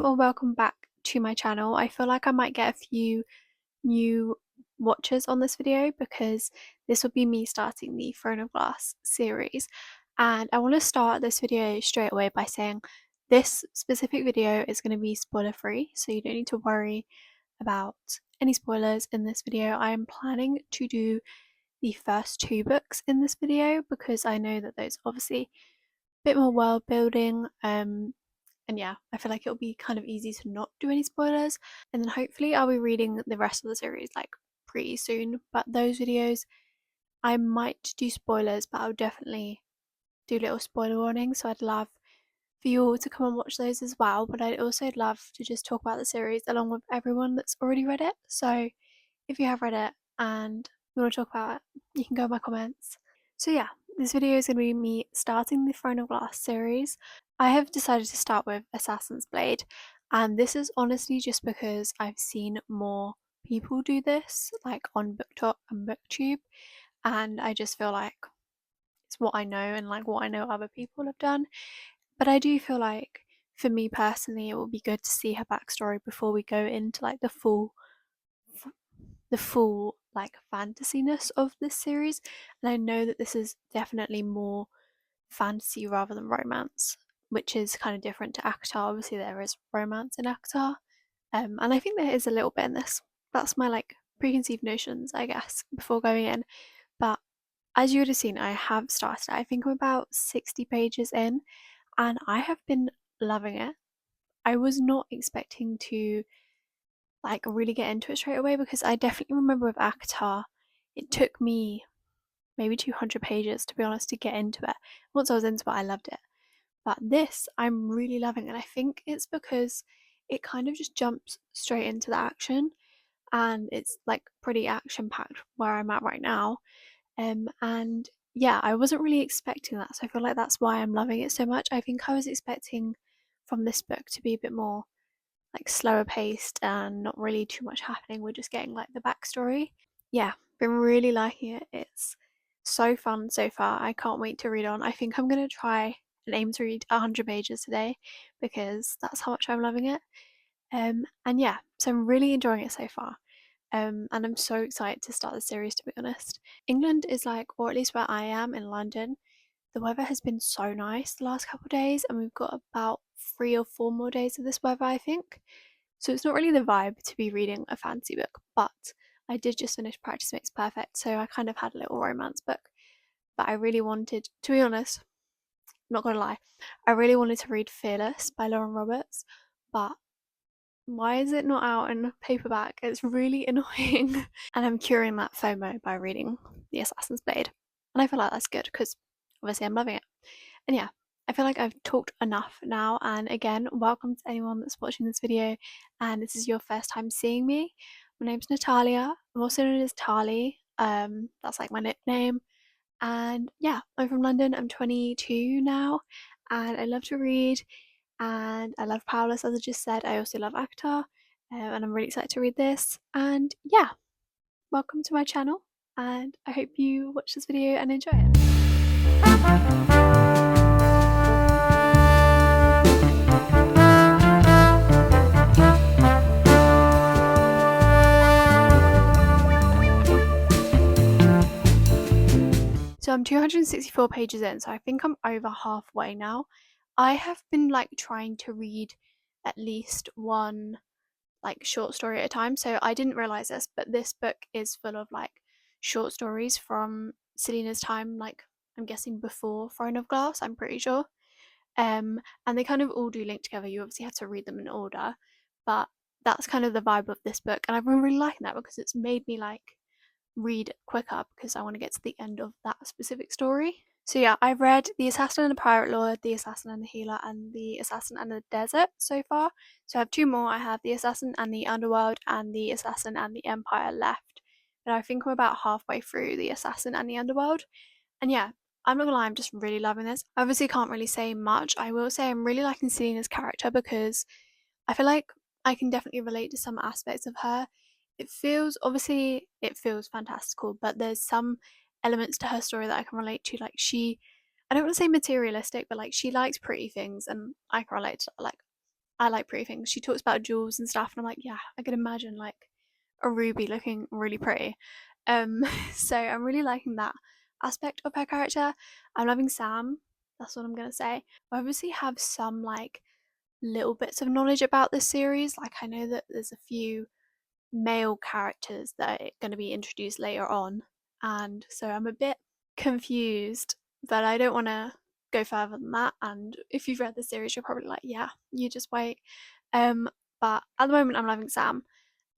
welcome back to my channel. I feel like I might get a few new watchers on this video because this will be me starting the Throne of Glass series. And I want to start this video straight away by saying this specific video is going to be spoiler free, so you don't need to worry about any spoilers in this video. I am planning to do the first two books in this video because I know that those obviously a bit more world building. And yeah, I feel like it'll be kind of easy to not do any spoilers. And then hopefully I'll be reading the rest of the series like pretty soon. But those videos, I might do spoilers, but I'll definitely do little spoiler warnings. So I'd love for you all to come and watch those as well. But I'd also love to just talk about the series along with everyone that's already read it. So if you have read it and you want to talk about it, you can go in my comments. So yeah, this video is going to be me starting the Throne of Glass series. I have decided to start with Assassin's Blade, and this is honestly just because I've seen more people do this, like on BookTok and BookTube, and I just feel like it's what I know and like what I know other people have done. But I do feel like for me personally, it will be good to see her backstory before we go into like the full like fantasyness of this series. And I know that this is definitely more fantasy rather than romance, which is kind of different to ACOTAR. Obviously there is romance in ACOTAR, and I think there is a little bit in this. That's my like preconceived notions, I guess, before going in. But as you would have seen, I have started. I think I'm about 60 pages in, and I have been loving it. I was not expecting to like really get into it straight away because I definitely remember with ACOTAR, it took me maybe 200 pages to be honest to get into it. Once I was into it, I loved it. But this, I'm really loving, and I think it's because it kind of just jumps straight into the action, and it's like pretty action packed where I'm at right now. And yeah, I wasn't really expecting that, so I feel like that's why I'm loving it so much. I think I was expecting from this book to be a bit more like slower paced and not really too much happening. We're just getting like the backstory. Yeah, been really liking it. It's so fun so far. I can't wait to read on. I think I'm gonna try and aim to read 100 pages today because that's how much I'm loving it. And yeah, so I'm really enjoying it so far. And I'm so excited to start the series, to be honest. England is like, or at least where I am in London, the weather has been so nice the last couple of days, and we've got about 3 or 4 more days of this weather, I think. So it's not really the vibe to be reading a fantasy book, but I did just finish Practice Makes Perfect, so I kind of had a little romance book. But I really wanted, to be honest, I'm not gonna lie, I really wanted to read Fearless by Lauren Roberts, but why is it not out in paperback? It's really annoying. And I'm curing that FOMO by reading The Assassin's Blade. And I feel like that's good because obviously I'm loving it. And yeah, I feel like I've talked enough now. And again, welcome to anyone that's watching this video and this is your first time seeing me. My name's Natalia. I'm also known as Tali. That's like my nickname. And yeah, I'm from London. I'm 22 now, and I love to read, and I love Paulus, as I just said. I also love ACOTAR, and I'm really excited to read this. And yeah, welcome to my channel, and I hope you watch this video and enjoy it. So I'm 264 pages in, so I think I'm over halfway now. I have been like trying to read at least one like short story at a time. So I didn't realize this, but this book is full of like short stories from Selena's time, like I'm guessing before Throne of Glass, I'm pretty sure. And they kind of all do link together. You obviously have to read them in order, but that's kind of the vibe of this book, and I've been really liking that because it's made me like read quicker because I want to get to the end of that specific story. So yeah, I've read The Assassin and the Pirate Lord, The Assassin and the Healer, and The Assassin and the Desert so far. So I have 2 more. I have The Assassin and the Underworld and The Assassin and the Empire left. But I think I'm about halfway through The Assassin and the Underworld. And yeah, I'm not gonna lie, I'm just really loving this. I obviously can't really say much. I will say I'm really liking Selena's character because I feel like I can definitely relate to some aspects of her. It feels fantastical, but there's some elements to her story that I can relate to. Like I don't want to say materialistic, but like she likes pretty things, and I can relate to that. Like I like pretty things. She talks about jewels and stuff, and I'm like, yeah, I could imagine like a ruby looking really pretty. Um, so I'm really liking that aspect of her character. I'm loving Sam. That's what I'm gonna say. I obviously have some like little bits of knowledge about this series. Like I know that there's a few male characters that are going to be introduced later on, and so I'm a bit confused, but I don't want to go further than that. And if you've read the series, you're probably like, yeah, you just wait. Um, but at the moment, I'm loving Sam,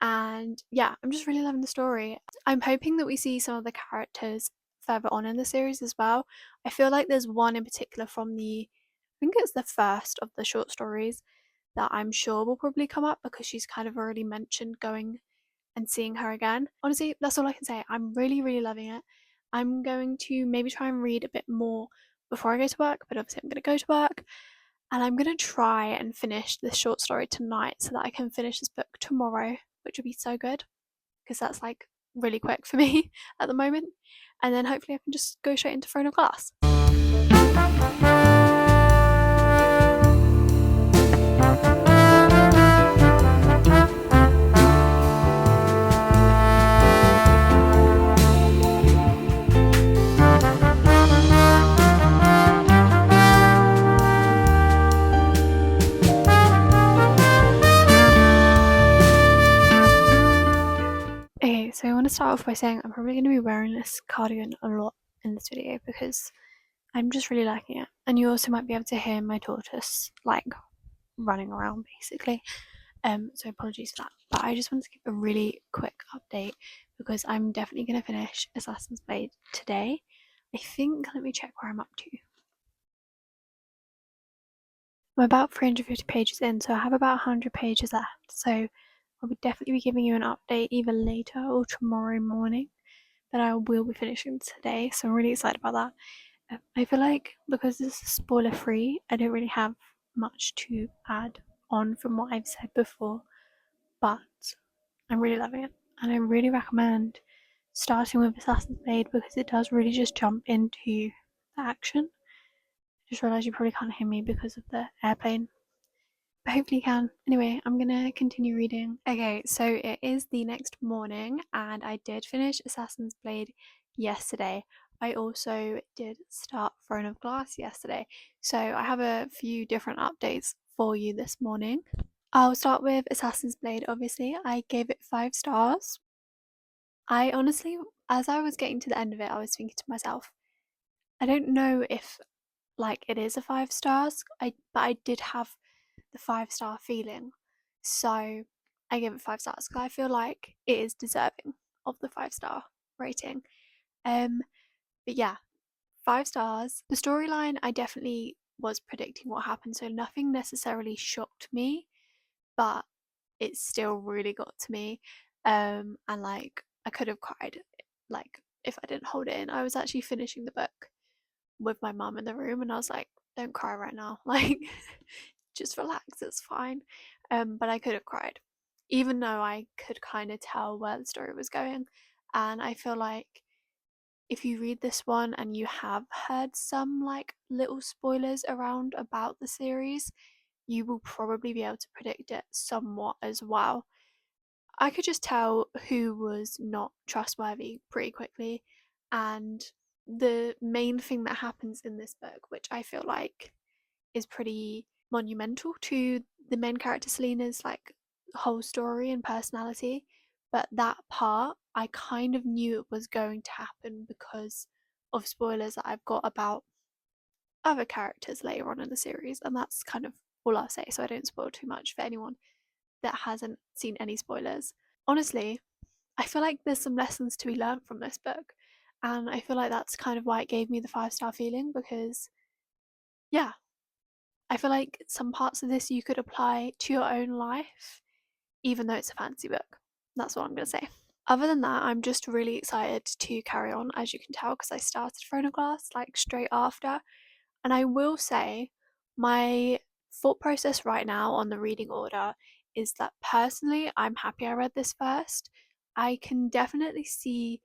and yeah, I'm just really loving the story. I'm hoping that we see some of the characters further on in the series as well. I feel like there's one in particular from I think it's the first of the short stories that I'm sure will probably come up because she's kind of already mentioned going and seeing her again. Honestly, that's all I can say. I'm really, really loving it. I'm going to maybe try and read a bit more before I go to work, but obviously I'm going to go to work and I'm going to try and finish this short story tonight so that I can finish this book tomorrow, which would be so good because that's like really quick for me at the moment. And then hopefully I can just go straight into Throne of Glass. Okay, so I want to start off by saying I'm probably going to be wearing this cardigan a lot in this video because I'm just really liking it. And you also might be able to hear my tortoise like running around basically. So apologies for that. But I just wanted to give a really quick update because I'm definitely going to finish Assassin's Blade today. I think, let me check where I'm up to. I'm about 350 pages in, so I have about 100 pages left. So I will definitely be giving you an update either later or tomorrow morning. But I will be finishing today, so I'm really excited about that. I feel like because this is spoiler free, I don't really have much to add on from what I've said before, but I'm really loving it, and I really recommend starting with Assassin's Blade because it does really just jump into the action. I just realised you probably can't hear me because of the airplane, but hopefully you can. Anyway, I'm gonna continue reading. Okay, so it is the next morning, and I did finish Assassin's Blade yesterday. I also did start Throne of Glass yesterday, so I have a few different updates for you this morning. I'll start with Assassin's Blade, obviously. I gave it 5 stars. I honestly, as I was getting to the end of it, I was thinking to myself, I don't know if like it is a 5 stars. But I did have the 5 star feeling. So I gave it 5 stars because I feel like it is deserving of the 5 star rating. Um but yeah, 5 stars. The storyline I definitely was predicting what happened, so nothing necessarily shocked me, but it still really got to me. And like I could have cried like if I didn't hold it in. I was actually finishing the book with my mum in the room and I was like, don't cry right now. Like just relax, it's fine. But I could have cried. Even though I could kind of tell where the story was going. And I feel like if you read this one and you have heard some like little spoilers around about the series, you will probably be able to predict it somewhat as well. I could just tell who was not trustworthy pretty quickly, and the main thing that happens in this book, which I feel like is pretty monumental to the main character Selena's like whole story and personality, but that part I kind of knew it was going to happen because of spoilers that I've got about other characters later on in the series, and that's kind of all I'll say, so I don't spoil too much for anyone that hasn't seen any spoilers. Honestly, I feel like there's some lessons to be learned from this book, and I feel like that's kind of why it gave me the 5 star feeling because, yeah, I feel like some parts of this you could apply to your own life, even though it's a fantasy book. That's what I'm going to say. Other than that, I'm just really excited to carry on, as you can tell, because I started Throne of Glass like straight after. And I will say, my thought process right now on the reading order is that personally, I'm happy I read this first. I can definitely see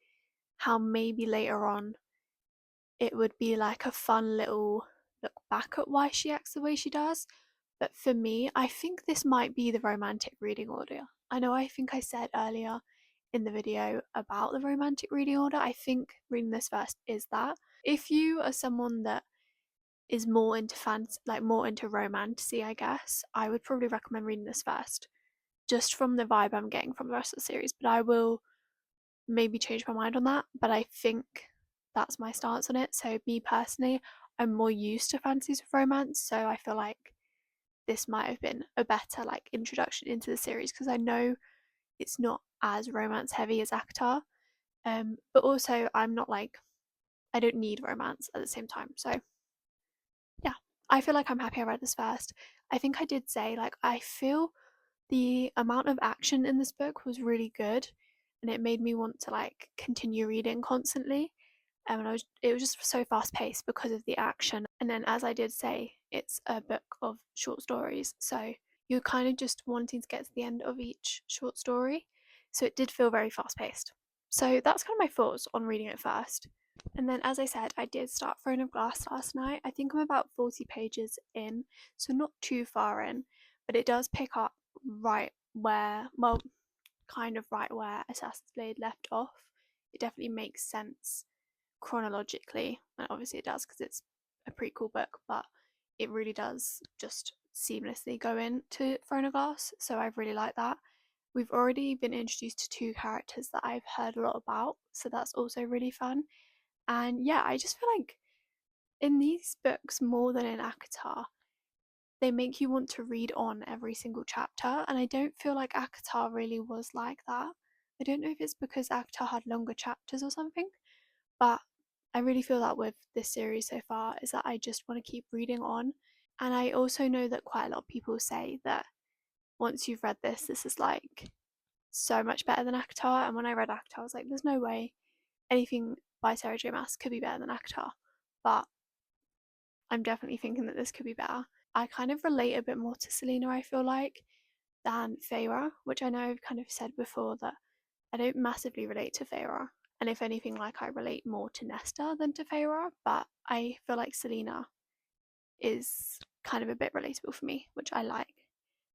how maybe later on it would be like a fun little look back at why she acts the way she does. But for me, I think this might be the romantic reading order. I know I think I said earlier in the video about the romantic reading order. I think reading this first is that. If you are someone that is more into like more into romantasy, I guess, I would probably recommend reading this first, just from the vibe I'm getting from the rest of the series. But I will maybe change my mind on that. But I think that's my stance on it. So me personally, I'm more used to fantasies with romance, so I feel like this might have been a better like introduction into the series because I know it's not as romance heavy as Akatar. But also I'm not like, I don't need romance at the same time. So yeah, I feel like I'm happy I read this first. I think I did say like I feel the amount of action in this book was really good and it made me want to like continue reading constantly. And it was just so fast paced because of the action. And then, as I did say, it's a book of short stories, so you're kind of just wanting to get to the end of each short story. So it did feel very fast paced. So that's kind of my thoughts on reading it first. And then, as I said, I did start Throne of Glass last night. I think I'm about 40 pages in, so not too far in, but it does pick up right where, well, kind of right where Assassin's Blade left off. It definitely makes sense chronologically, and obviously it does because it's a prequel book, but it really does just seamlessly go into Throne of Glass, so I really like that. We've already been introduced to two characters that I've heard a lot about, so that's also really fun. And yeah, I just feel like in these books, more than in Akatar, they make you want to read on every single chapter, and I don't feel like Akatar really was like that. I don't know if it's because Akatar had longer chapters or something, but I really feel that with this series so far is that I just want to keep reading on. And I also know that quite a lot of people say that once you've read this, this is like so much better than Akatar. And when I read Akatar, I was like, there's no way anything by Sarah J. Maas could be better than Akatar. But I'm definitely thinking that this could be better. I kind of relate a bit more to Selena, I feel like, than Feyre, which I know I've kind of said before that I don't massively relate to Feyre. And if anything, like I relate more to Nesta than to Feyre, but I feel like Selena is kind of a bit relatable for me, which I like.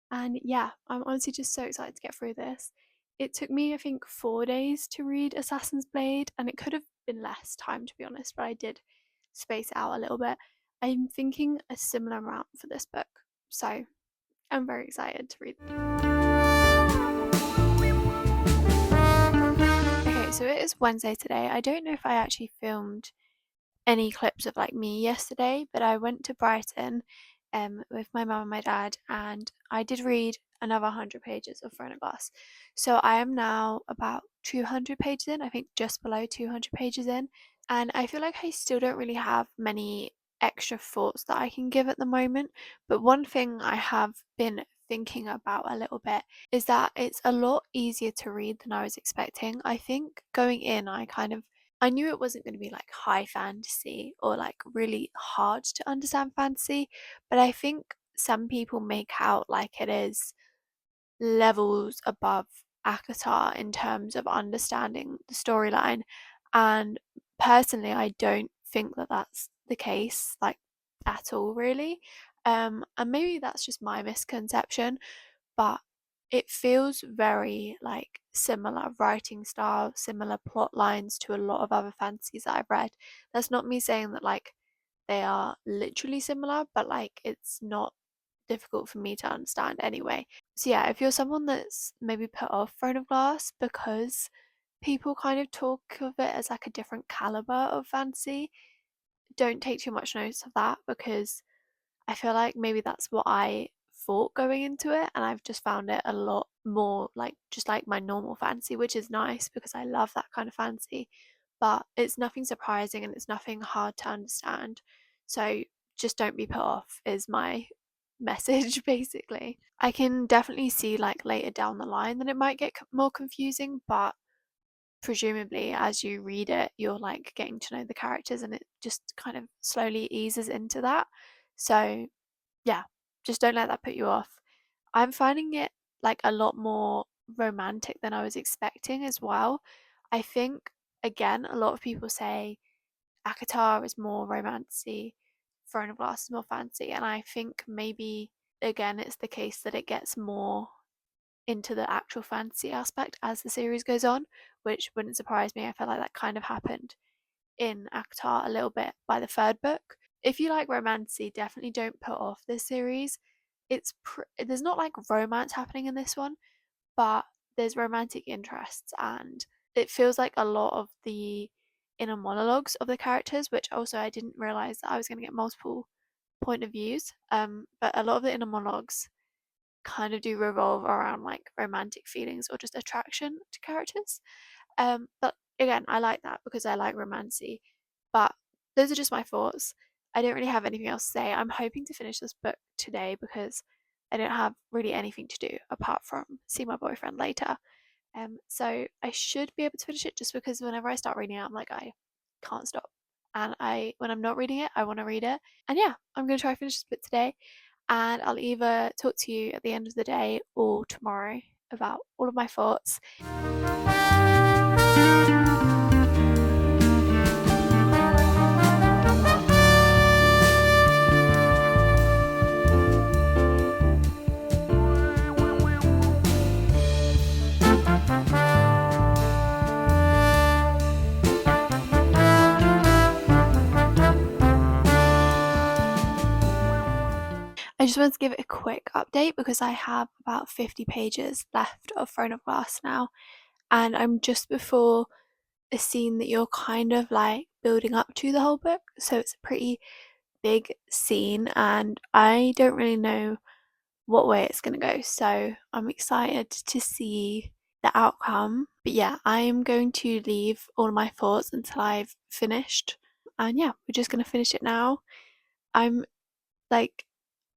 And yeah, I'm honestly just so excited to get through this. It took me, I think, 4 days to read Assassin's Blade, and it could have been less time to be honest, but I did space it out a little bit. I'm thinking a similar amount for this book, so I'm very excited to read. Okay, so it is Wednesday today. I don't know if I actually filmed any clips of like me yesterday, but I went to Brighton with my mum and my dad, and I did read another 100 pages of Throne of Glass. So I am now about 200 pages in, I think just below 200 pages in, and I feel like I still don't really have many extra thoughts that I can give at the moment. But one thing I have been thinking about a little bit is that it's a lot easier to read than I was expecting. I think going in, I knew it wasn't going to be like high fantasy or like really hard to understand fantasy, but I think some people make out like it is levels above Akatar in terms of understanding the storyline. And personally, I don't think that that's the case, like at all, really. And maybe that's just my misconception, but it feels very like similar writing style, similar plot lines to a lot of other fantasies that I've read. That's not me saying that like they are literally similar, but like it's not difficult for me to understand anyway. So yeah, if you're someone that's maybe put off Throne of Glass because people kind of talk of it as like a different caliber of fantasy, don't take too much notice of that because I feel like maybe that's what I thought going into it, and I've just found it a lot more like just like my normal fantasy, which is nice because I love that kind of fantasy. But it's nothing surprising and it's nothing hard to understand. So just don't be put off, is my message basically. I can definitely see like later down the line that it might get more confusing, but presumably as you read it you're like getting to know the characters and it just kind of slowly eases into that. So yeah, just don't let that put you off. I'm finding it like a lot more romantic than I was expecting as well. I think again a lot of people say Akatar is more romancy, Throne of Glass is more fancy, and I think maybe again, it's the case that it gets more into the actual fantasy aspect as the series goes on, which wouldn't surprise me. I feel like that kind of happened in ACOTAR a little bit by the third book. If you like romancy, definitely don't put off this series. There's not like romance happening in this one, but there's romantic interests, and it feels like a lot of the inner monologues of the characters, which also I didn't realize that I was going to get multiple point of views. But a lot of the inner monologues kind of do revolve around like romantic feelings or just attraction to characters. But again, I like that because I like romancy. But those are just my thoughts. I don't really have anything else to say. I'm hoping to finish this book today because I don't have really anything to do apart from see my boyfriend later. So I should be able to finish it just because whenever I start reading it, I'm like, I can't stop. And when I'm not reading it, I want to read it. And yeah, I'm going to try to finish this book today. And I'll either talk to you at the end of the day or tomorrow about all of my thoughts. I just wanted to give it a quick update because I have about 50 pages left of Throne of Glass now, and I'm just before a scene that you're kind of like building up to the whole book, so it's a pretty big scene, and I don't really know what way it's going to go, so I'm excited to see the outcome. But yeah, I'm going to leave all my thoughts until I've finished, and yeah, we're just going to finish it now. I'm like,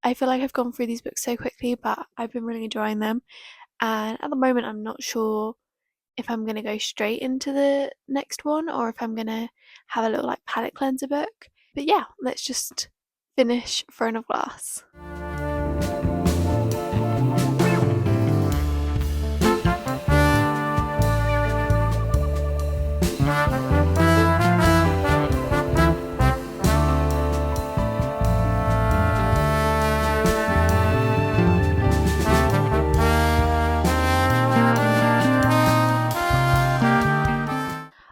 I feel like I've gone through these books so quickly, but I've been really enjoying them. And at the moment, I'm not sure if I'm going to go straight into the next one or if I'm going to have a little like palette cleanser book. But yeah, let's just finish Throne of Glass.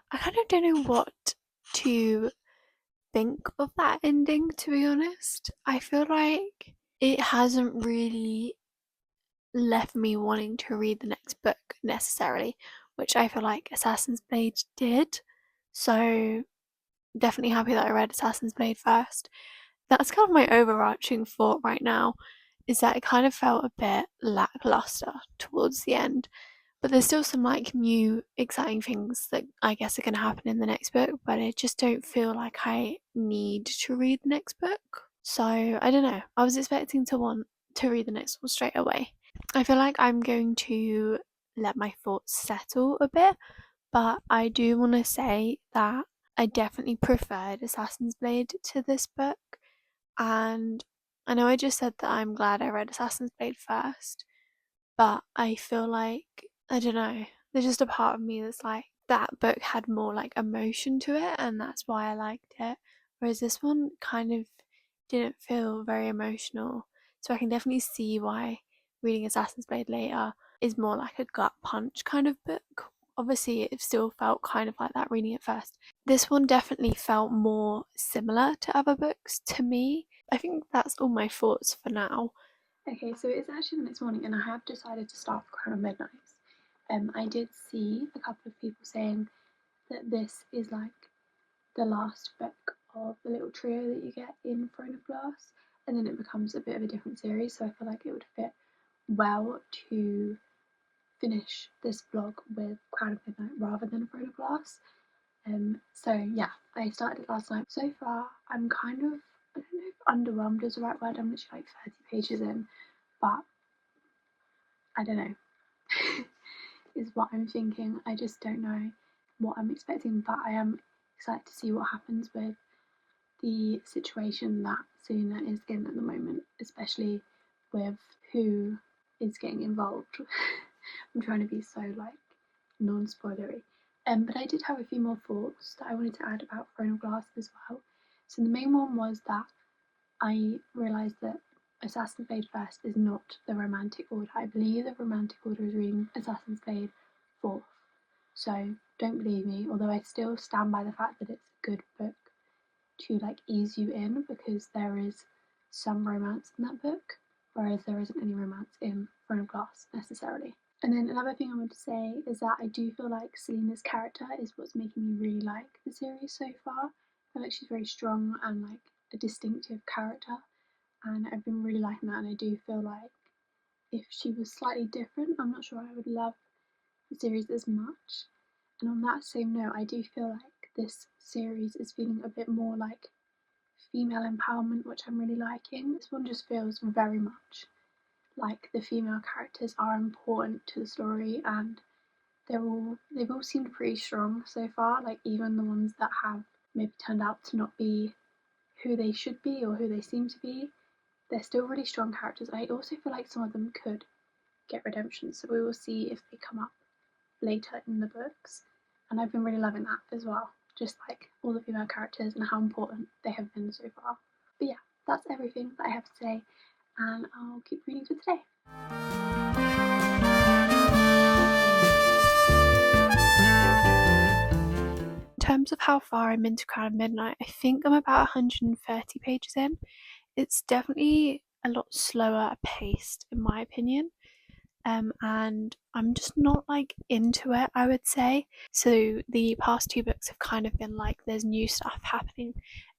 I kind of don't know what to think of that ending, to be honest. I feel like it hasn't really left me wanting to read the next book necessarily, which I feel like Assassin's Blade did. So, definitely happy that I read Assassin's Blade first. That's kind of my overarching thought right now, is that it kind of felt a bit lackluster towards the end. But there's still some like new exciting things that I guess are going to happen in the next book, but I just don't feel like I need to read the next book. So I don't know. I was expecting to want to read the next one straight away. I feel like I'm going to let my thoughts settle a bit, but I do want to say that I definitely preferred Assassin's Blade to this book. And I know I just said that I'm glad I read Assassin's Blade first, but I feel like, I don't know, there's just a part of me that's like, that book had more like emotion to it, and that's why I liked it. Whereas this one kind of didn't feel very emotional. So I can definitely see why reading Assassin's Blade later is more like a gut punch kind of book. Obviously, it still felt kind of like that reading it first. This one definitely felt more similar to other books to me. I think that's all my thoughts for now. Okay, so it's actually the next morning, and I have decided to start Crown of Midnights. I did see a couple of people saying that this is like the last book of the little trio that you get in Throne of Glass, and then it becomes a bit of a different series. So I feel like it would fit well to finish this vlog with Crown of Midnight rather than Throne of Glass. So yeah, I started it last night. So far, I'm kind of, I don't know if underwhelmed is the right word. I'm literally like 30 pages in, but I don't know, is what I'm thinking. I just don't know what I'm expecting, but I am excited to see what happens with the situation that Selena is in at the moment, especially with who is getting involved. I'm trying to be so like non-spoilery. But I did have a few more thoughts that I wanted to add about Throne of Glass as well. So the main one was that I realised that Assassin's Creed first is not the romantic order. I believe the romantic order is reading Assassin's Creed fourth. So don't believe me, although I still stand by the fact that it's a good book to like ease you in, because there is some romance in that book, whereas there isn't any romance in Throne of Glass necessarily. And then another thing I want to say is that I do feel like Selena's character is what's making me really like the series so far. I feel like she's very strong and like a distinctive character, and I've been really liking that. And I do feel like if she was slightly different, I'm not sure I would love the series as much. And on that same note, I do feel like this series is feeling a bit more like female empowerment, which I'm really liking. This one just feels very much like the female characters are important to the story, and they've all seemed pretty strong so far. Like even the ones that have maybe turned out to not be who they should be or who they seem to be, they're still really strong characters. I also feel like some of them could get redemption, so we will see if they come up later in the books. And I've been really loving that as well, just like all the female characters and how important they have been so far. But yeah, that's everything that I have to say, and I'll keep reading for today. In terms of how far I'm into Crown of Midnight, I think I'm about 130 pages in. It's definitely a lot slower paced, in my opinion. And I'm just not like into it, I would say. So the past two books have kind of been like there's new stuff happening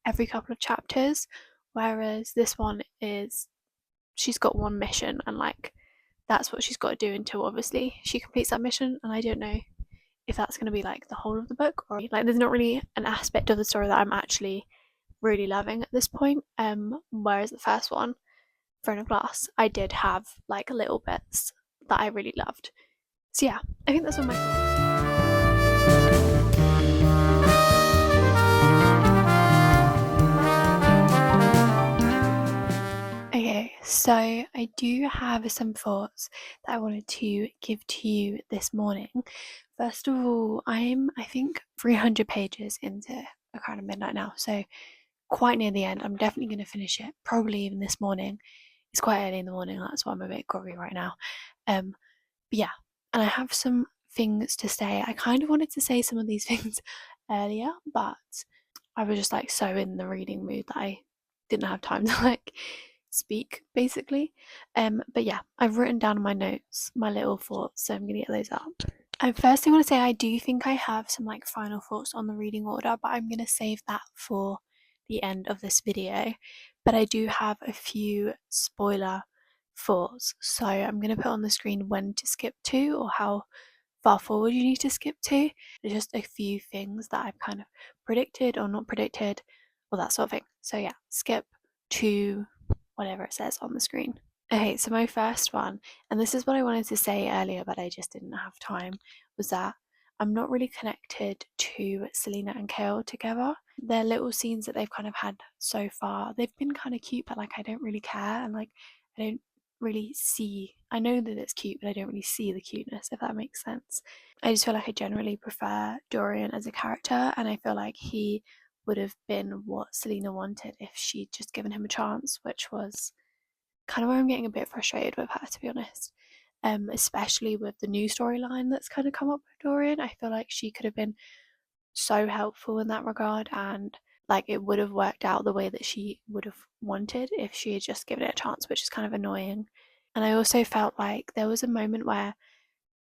every couple of chapters, whereas this one is she's got one mission and like that's what she's got to do until obviously she completes that mission. And I don't know if that's going to be like the whole of the book, or like there's not really an aspect of the story that I'm actually really loving at this point. Whereas the first one, Throne of Glass, I did have like little bits that I really loved. So yeah, I think that's all my thoughts. Okay, so I do have some thoughts that I wanted to give to you this morning. First of all, I think 300 pages into A Crown of Midnight now, so quite near the end. I'm definitely going to finish it, probably even this morning. It's quite early in the morning, that's why I'm a bit groggy right now. But yeah, and I have some things to say. I kind of wanted to say some of these things earlier, but I was just like so in the reading mood that I didn't have time to like speak basically. But yeah, I've written down my notes, my little thoughts, so I'm gonna get those up. I firstly want to say I do think I have some like final thoughts on the reading order, but I'm gonna save that for the end of this video. But I do have a few spoiler thoughts, so I'm gonna put on the screen when to skip to or how far forward you need to skip to. There's just a few things that I've kind of predicted or not predicted, or that sort of thing. So yeah, skip to whatever it says on the screen. Okay, so my first one, and this is what I wanted to say earlier, but I just didn't have time, was that I'm not really connected to Selena and Kale together. Their little scenes that they've kind of had so far, they've been kind of cute, but like I don't really care, and like I don't really see, I know that it's cute, but I don't really see the cuteness, if that makes sense. I just feel like I generally prefer Dorian as a character, and I feel like he would have been what Selena wanted if she'd just given him a chance, which was kind of where I'm getting a bit frustrated with her, to be honest. Especially with the new storyline that's kind of come up with Dorian. I feel like she could have been so helpful in that regard, and like it would have worked out the way that she would have wanted if she had just given it a chance, which is kind of annoying. And I also felt like there was a moment where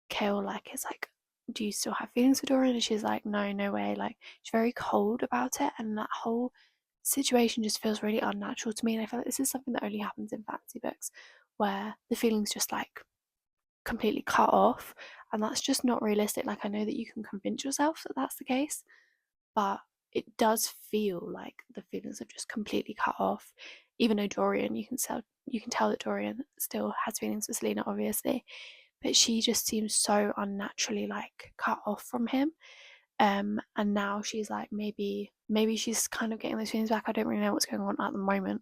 Kale like is like, do you still have feelings for Dorian? And she's like, no, no way. Like she's very cold about it, and that whole situation just feels really unnatural to me. And I feel like this is something that only happens in fantasy books, where the feelings just like completely cut off, and that's just not realistic. Like I know that you can convince yourself that that's the case, but it does feel like the feelings have just completely cut off. Even though Dorian, you can tell that Dorian still has feelings for Selena, obviously, but she just seems so unnaturally like cut off from him. And now she's like maybe she's kind of getting those feelings back. I don't really know what's going on at the moment,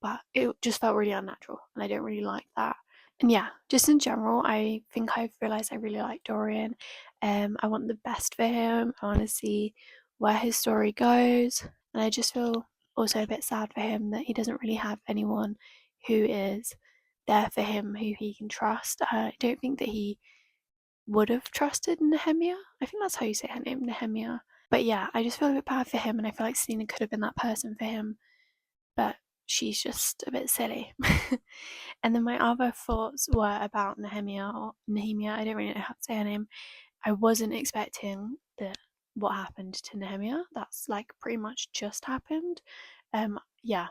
but it just felt really unnatural, and I don't really like that. And yeah, just in general, I think I've realized I really like Dorian. I want the best for him. I want to see where his story goes, and I just feel also a bit sad for him that he doesn't really have anyone who is there for him, who he can trust. I don't think that he would have trusted Nehemia. I think that's how you say her name, Nehemia. But yeah, I just feel a bit bad for him, and I feel like Selena could have been that person for him, but she's just a bit silly. And then my other thoughts were about Nehemia, or Nehemia, I don't really know how to say her name. I wasn't expecting that what happened to Nehemia. That's like pretty much just happened. Yeah,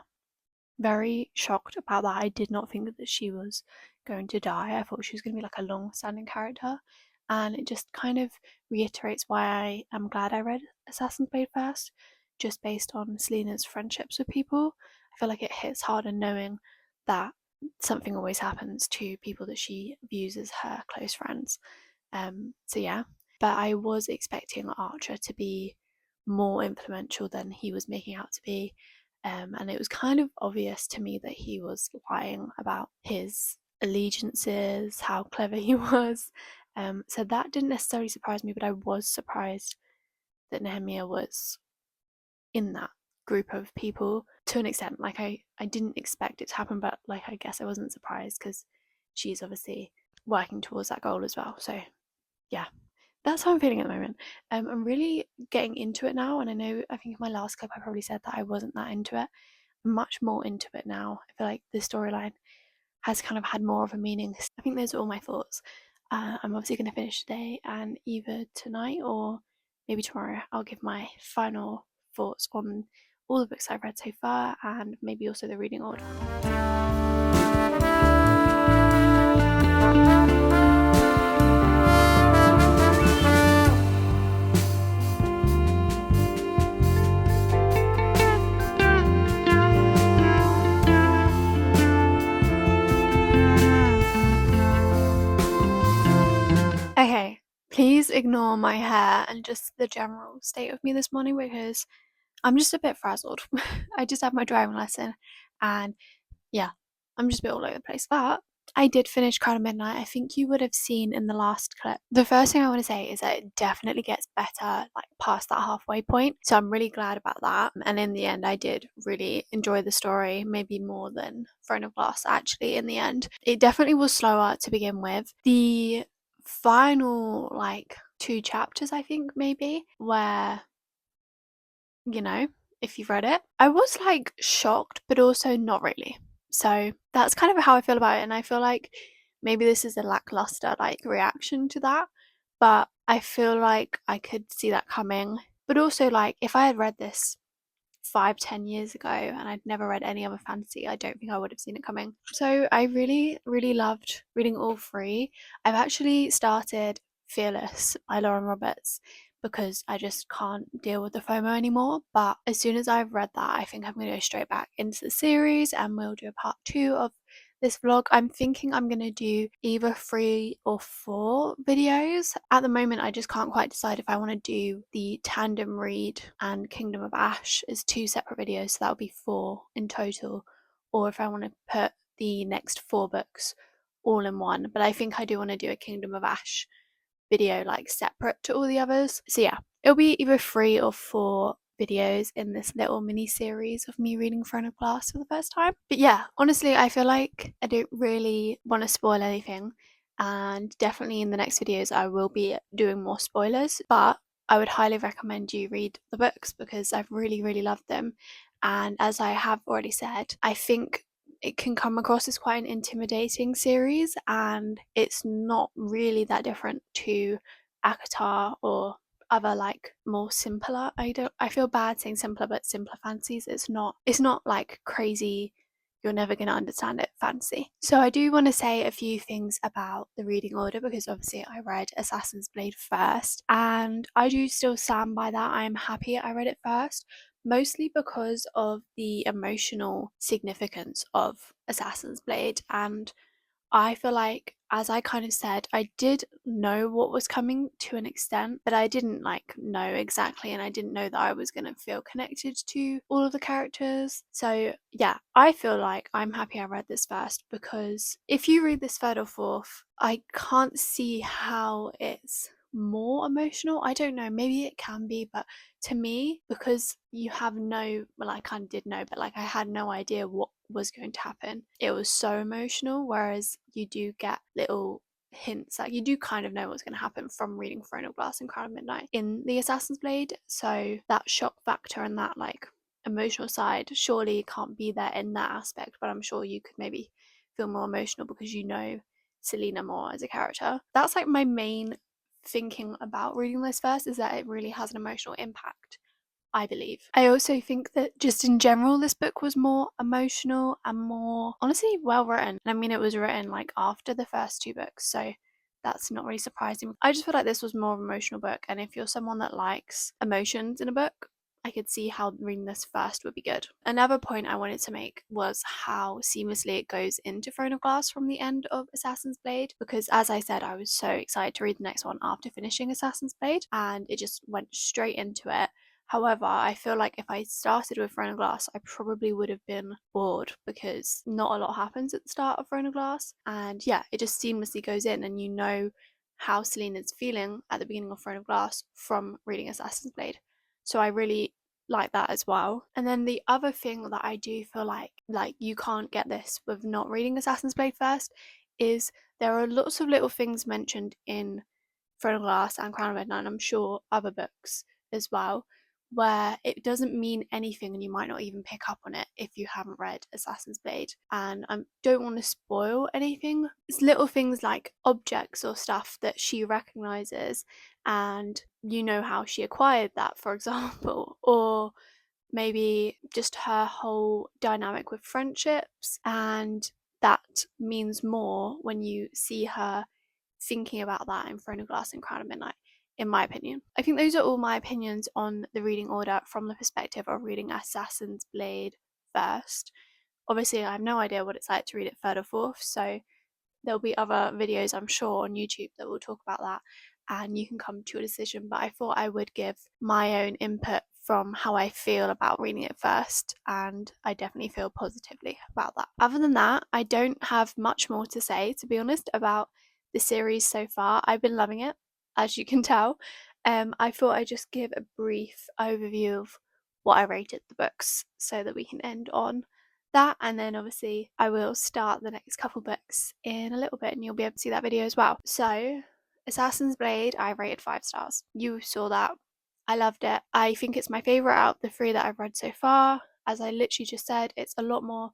very shocked about that. I did not think that she was going to die. I thought she was going to be like a long-standing character, and it just kind of reiterates why I am glad I read Assassin's Blade first, just based on Selena's friendships with people. I feel like it hits harder knowing that something always happens to people that she views as her close friends. So yeah, but I was expecting Archer to be more influential than he was making out to be. And it was kind of obvious to me that he was lying about his allegiances, how clever he was. So that didn't necessarily surprise me, but I was surprised that Nehemia was in that group of people to an extent. Like I didn't expect it to happen, but like I guess I wasn't surprised because she's obviously working towards that goal as well. So yeah, that's how I'm feeling at the moment. I'm really getting into it now, and I think in my last clip I probably said that I wasn't that into it. I'm much more into it now. I feel like the storyline has kind of had more of a meaning. I think those are all my thoughts. I'm obviously going to finish today, and either tonight or maybe tomorrow I'll give my final thoughts on all the books I've read so far, and maybe also the reading order. Okay, please ignore my hair and just the general state of me this morning because I'm just a bit frazzled. I just had my driving lesson, and yeah, I'm just a bit all over the place. But I did finish Crown of Midnight. I think you would have seen in the last clip. The first thing I want to say is that it definitely gets better like past that halfway point. So I'm really glad about that. And in the end, I did really enjoy the story, maybe more than Throne of Glass actually in the end. It definitely was slower to begin with. The final like 2 chapters, I think maybe, where if you've read it, I was like shocked, but also not really. So that's kind of how I feel about it. And I feel like maybe this is a lackluster like reaction to that, but I feel like I could see that coming. But also, like, if I had read this 5-10 years ago and I'd never read any other fantasy, I don't think I would have seen it coming. So I really, really loved reading all three. I've actually started Fearless by Lauren Roberts because I just can't deal with the FOMO anymore. But as soon as I've read that, I think I'm going to go straight back into the series and we'll do a part 2 of this vlog. I'm thinking I'm going to do either 3 or 4 videos. At the moment, I just can't quite decide if I want to do the tandem read and Kingdom of Ash as 2 separate videos, so that'll be 4 in total, or if I want to put the next 4 books all in one. But I think I do want to do a Kingdom of Ash video like separate to all the others. So yeah, it'll be either 3 or 4 videos in this little mini series of me reading Throne of Glass for the first time. But yeah, honestly, I feel like I don't really want to spoil anything, and definitely in the next videos I will be doing more spoilers, but I would highly recommend you read the books because I've really, really loved them. And as I have already said, I think it can come across as quite an intimidating series, and it's not really that different to ACOTAR or other like more simpler, I feel bad saying simpler, but simpler fantasies. It's not like crazy, you're never going to understand it fantasy. So I do want to say a few things about the reading order because obviously I read Assassin's Blade first, and I do still stand by that. I'm happy I read it first, mostly because of the emotional significance of Assassin's Blade. And I feel like, as I kind of said, I did know what was coming to an extent, but I didn't like know exactly, and I didn't know that I was going to feel connected to all of the characters. So yeah, I feel like I'm happy I read this first, because if you read this third or fourth, I can't see how it's more emotional. I don't know, maybe it can be, but to me, because you have no, well, I kind of did know, but like I had no idea what was going to happen. It was so emotional, whereas you do get little hints, like you do kind of know what's going to happen from reading Throne of Glass and Crown of Midnight in the Assassin's Blade. So that shock factor and that like emotional side surely can't be there in that aspect, but I'm sure you could maybe feel more emotional because you know Selena more as a character. That's like my main thinking about reading this first, is that it really has an emotional impact, I believe. I also think that just in general, this book was more emotional and more, honestly, well written. I mean, it was written like after the first two books, so that's not really surprising. I just feel like this was more of an emotional book, and if you're someone that likes emotions in a book, I could see how reading this first would be good. Another point I wanted to make was how seamlessly it goes into Throne of Glass from the end of Assassin's Blade, because as I said, I was so excited to read the next one after finishing Assassin's Blade, and it just went straight into it. However, I feel like if I started with Throne of Glass, I probably would have been bored because not a lot happens at the start of Throne of Glass. And yeah, it just seamlessly goes in, and you know how Selena's feeling at the beginning of Throne of Glass from reading Assassin's Blade. So I really like that as well. And then the other thing that I do feel like you can't get this with not reading Assassin's Blade first, is there are lots of little things mentioned in Throne of Glass and Crown of Midnight, and I'm sure other books as well, where it doesn't mean anything and you might not even pick up on it if you haven't read Assassin's Blade. And I don't want to spoil anything. It's little things like objects or stuff that she recognizes, and you know how she acquired that, for example, or maybe just her whole dynamic with friendships, and that means more when you see her thinking about that in Throne of Glass and Crown of Midnight, in my opinion. I think those are all my opinions on the reading order from the perspective of reading Assassin's Blade first. Obviously, I have no idea what it's like to read it third or fourth, so there'll be other videos, I'm sure, on YouTube that will talk about that, and you can come to a decision. But I thought I would give my own input from how I feel about reading it first, and I definitely feel positively about that. Other than that, I don't have much more to say, to be honest, about the series so far. I've been loving it, as you can tell. I thought I'd just give a brief overview of what I rated the books so that we can end on that, and then obviously I will start the next couple books in a little bit and you'll be able to see that video as well. So Assassin's Blade, I rated 5 stars. You saw that. I loved it. I think it's my favourite out of the 3 that I've read so far. As I literally just said, it's a lot more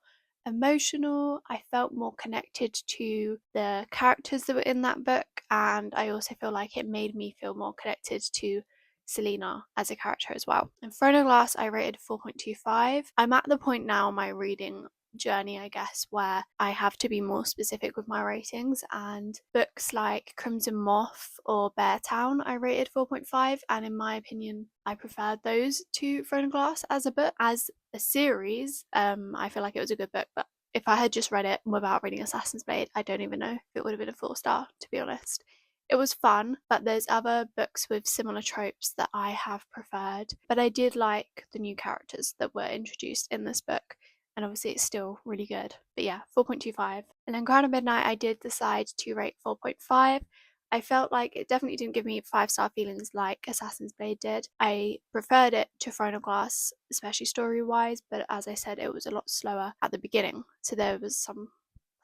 emotional. I felt more connected to the characters that were in that book, and I also feel like it made me feel more connected to Selena as a character as well. In Throne of Glass, I rated 4.25. I'm at the point now in my reading journey, I guess, where I have to be more specific with my ratings, and books like Crimson Moth or Bear Town I rated 4.5, and in my opinion I preferred those to Throne of Glass as a book. As a series, I feel like it was a good book, but if I had just read it without reading Assassin's Blade, I don't even know if it would have been a 4 star, to be honest. It was fun, but there's other books with similar tropes that I have preferred. But I did like the new characters that were introduced in this book, and obviously it's still really good. But yeah, 4.25. And then Crown of Midnight, I did decide to rate 4.5. I felt like it definitely didn't give me 5 star feelings like Assassin's Blade did. I preferred it to Throne of Glass, especially story wise, but as I said, it was a lot slower at the beginning. So there was some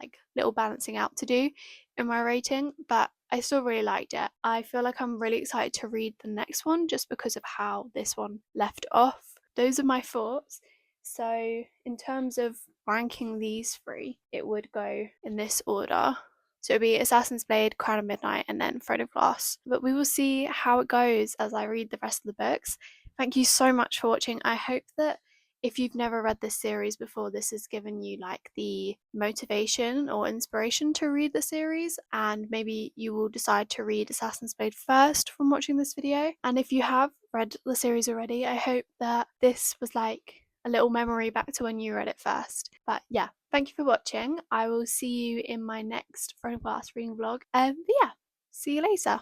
like little balancing out to do in my rating, but I still really liked it. I feel like I'm really excited to read the next one just because of how this one left off. Those are my thoughts. So, in terms of ranking these 3, it would go in this order. So it'll be Assassin's Blade, Crown of Midnight, and then Throne of Glass. But we will see how it goes as I read the rest of the books. Thank you so much for watching. I hope that if you've never read this series before, this has given you like the motivation or inspiration to read the series, and maybe you will decide to read Assassin's Blade first from watching this video. And if you have read the series already, I hope that this was like a little memory back to when you read it first. But yeah, thank you for watching. I will see you in my next Throne of Glass reading vlog. But yeah, see you later.